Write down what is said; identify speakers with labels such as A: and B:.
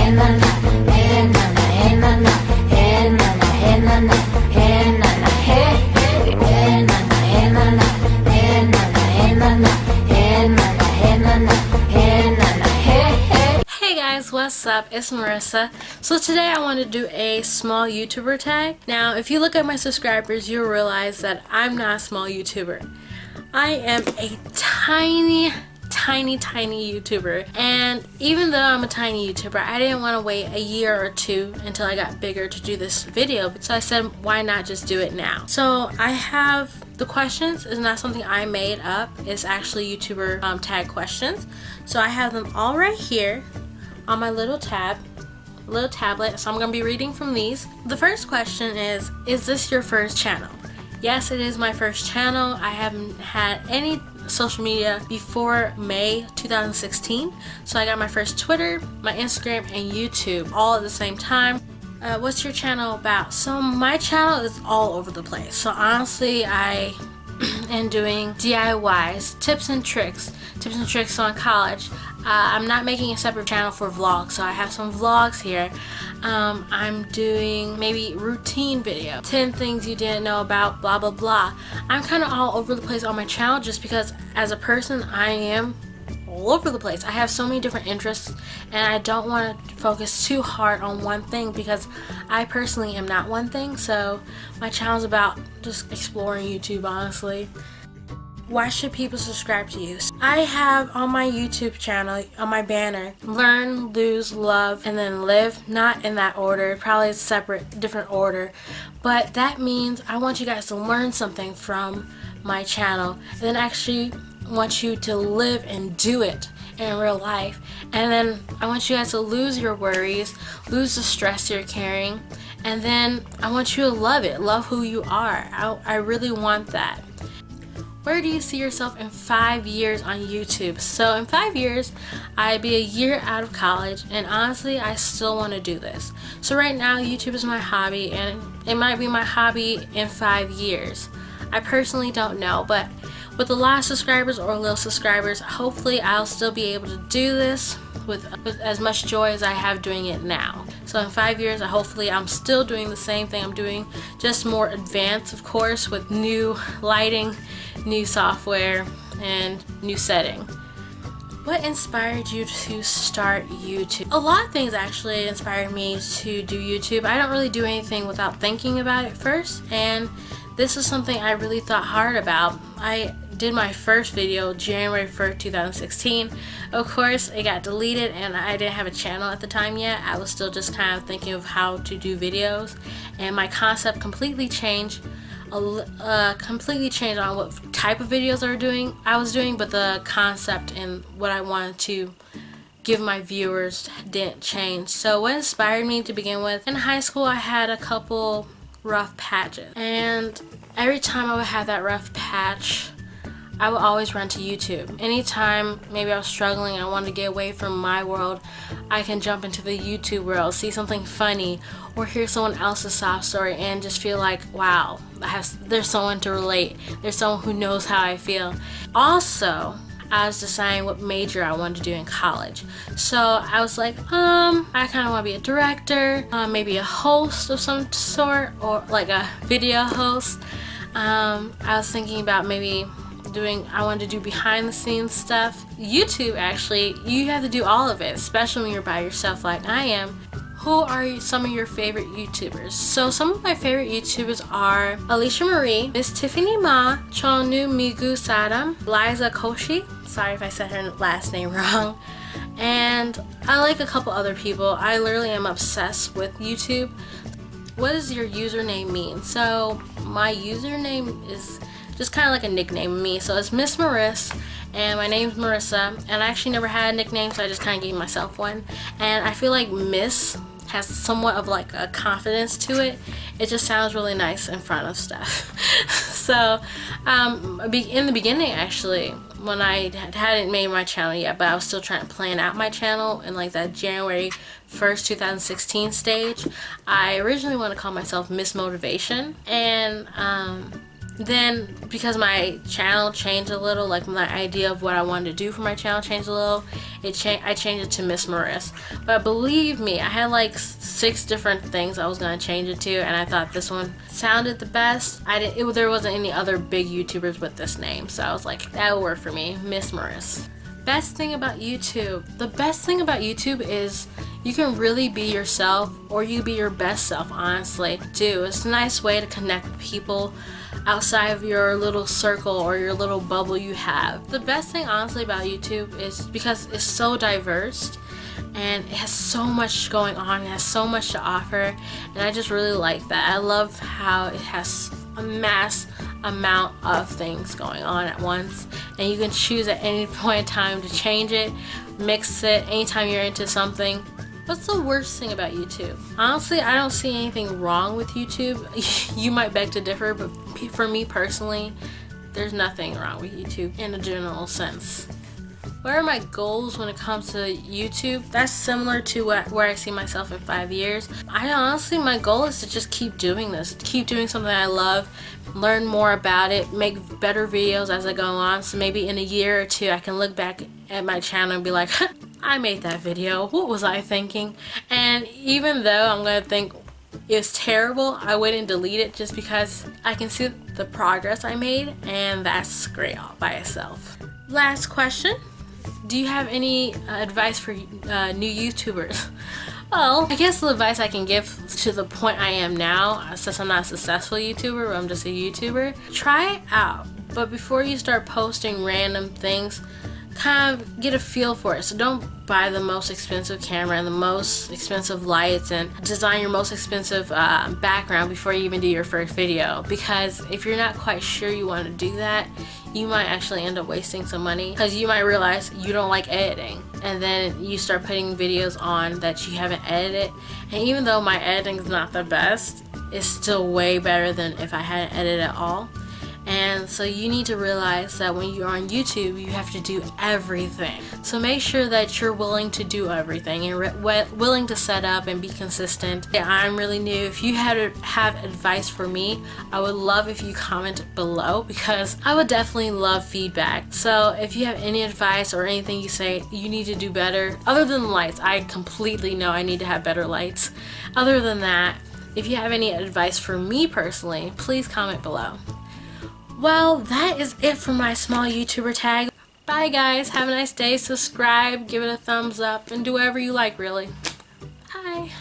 A: Hey guys, what's up? It's Marissa. So today I want to do a small YouTuber tag. Now if you look at my subscribers, you'll realize that I'm not a small YouTuber. I am a tiny YouTuber, and even though I'm a tiny YouTuber, I didn't want to wait a year or two until I got bigger to do this video, so I said why not just do it now. So I have the questions is not something I made up, it's actually YouTuber tag questions. So I have them all right here on my little tablet, so I'm gonna be reading from these. The first question is this your first channel? Yes, it is my first channel. I haven't had any social media before May 2016, so I got my first Twitter, my Instagram, and YouTube all at the same time. What's your channel about? So my channel is all over the place. So honestly, I am doing DIYs, tips and tricks on college. I'm not making a separate channel for vlogs, so I have some vlogs here. I'm doing maybe routine video, 10 things you didn't know about blah blah blah. I'm kind of all over the place on my channel just because as a person I am all over the place. I have so many different interests and I don't want to focus too hard on one thing because I personally am not one thing. So my channel is about just exploring YouTube, honestly. Why should people subscribe to you? I have on my YouTube channel, on my banner, learn, lose, love, and then live. Not in that order, probably a separate, different order. But that means I want you guys to learn something from my channel and then actually want you to live and do it in real life. And then I want you guys to lose your worries, lose the stress you're carrying, and then I want you to love it, love who you are. I really want that. Where do you see yourself in 5 years on YouTube? So in 5 years, I'd be a year out of college, and honestly, I still want to do this. So right now, YouTube is my hobby, and it might be my hobby in 5 years. I personally don't know, but with a lot of subscribers or little subscribers, hopefully I'll still be able to do this with as much joy as I have doing it now. So in 5 years, hopefully I'm still doing the same thing I'm doing, just more advanced, of course, with new lighting, new software, and new setting. What inspired you to start YouTube? A lot of things actually inspired me to do YouTube. I don't really do anything without thinking about it first, and this is something I really thought hard about. I did my first video January 1st, 2016. Of course, it got deleted and I didn't have a channel at the time yet. I was still just kind of thinking of how to do videos, and my concept completely changed on what type of videos I was doing, but the concept and what I wanted to give my viewers didn't change. So what inspired me to begin with? In high school, I had a couple rough patches, and every time I would have that rough patch, I would always run to YouTube. Anytime maybe I was struggling, I wanted to get away from my world, I can jump into the YouTube world, see something funny, or hear someone else's sob story and just feel like, wow, there's someone to relate. There's someone who knows how I feel. Also, I was deciding what major I wanted to do in college. So I was like, I kind of want to be a director, maybe a host of some sort, or like a video host. I was thinking about maybe I wanted to do behind the scenes stuff. YouTube, actually, you have to do all of it, especially when you're by yourself like I am. Who are some of your favorite YouTubers? So some of my favorite YouTubers are Alicia Marie, Miss Tiffany Ma, Chonu Migu Sadam, Liza Koshi, sorry if I said her last name wrong, and I like a couple other people. I literally am obsessed with YouTube. What does your username mean? So my username is just kind of like a nickname of me. So it's MissMaris, and my name's Marissa, and I actually never had a nickname, so I just kind of gave myself one. And I feel like Miss has somewhat of like a confidence to it. It just sounds really nice in front of stuff. So in the beginning, actually, when I hadn't made my channel yet, but I was still trying to plan out my channel in like that January 1st 2016 stage, I originally wanted to call myself Miss Motivation, and Then because my channel changed a little, like my idea of what I wanted to do for my channel changed a little, I changed it to MissMaris. But believe me, I had like 6 different things I was gonna change it to, and I thought this one sounded the best. There wasn't any other big YouTubers with this name, so I was like, that would work for me, MissMaris. Best thing about YouTube. The best thing about YouTube is you can really be yourself, or you be your best self, honestly. It's a nice way to connect with people outside of your little circle or your little bubble you have. The best thing honestly about YouTube is because it's so diverse and it has so much going on, it has so much to offer, and I just really like that. I love how it has a mass amount of things going on at once, and you can choose at any point in time to change it, mix it anytime you're into something. What's the worst thing about YouTube? Honestly, I don't see anything wrong with YouTube. You might beg to differ, but for me personally, there's nothing wrong with YouTube in a general sense. What are my goals when it comes to YouTube? That's similar to where I see myself in 5 years. Honestly, my goal is to just keep doing this. Keep doing something I love, learn more about it, make better videos as I go on. So maybe in a year or 2, I can look back at my channel and be like, I made that video. What was I thinking? And even though I'm gonna think it's terrible, I wouldn't delete it just because I can see the progress I made, and that's great all by itself. Last question. Do you have any advice for new YouTubers? Well, I guess the advice I can give to the point I am now, since I'm not a successful YouTuber, but I'm just a YouTuber, try it out. But before you start posting random things, kind of get a feel for it. So don't buy the most expensive camera and the most expensive lights and design your most expensive background before you even do your first video, because if you're not quite sure you want to do that, you might actually end up wasting some money, because you might realize you don't like editing, and then you start putting videos on that you haven't edited, and even though my editing is not the best, it's still way better than if I hadn't edited at all. And so you need to realize that when you're on YouTube, you have to do everything. So make sure that you're willing to do everything and willing to set up and be consistent. Yeah, I'm really new. If you have advice for me, I would love if you comment below, because I would definitely love feedback. So if you have any advice or anything you say you need to do better, other than the lights, I completely know I need to have better lights. Other than that, if you have any advice for me personally, please comment below. Well, that is it for my small YouTuber tag. Bye guys, have a nice day, subscribe, give it a thumbs up, and do whatever you like really. Bye.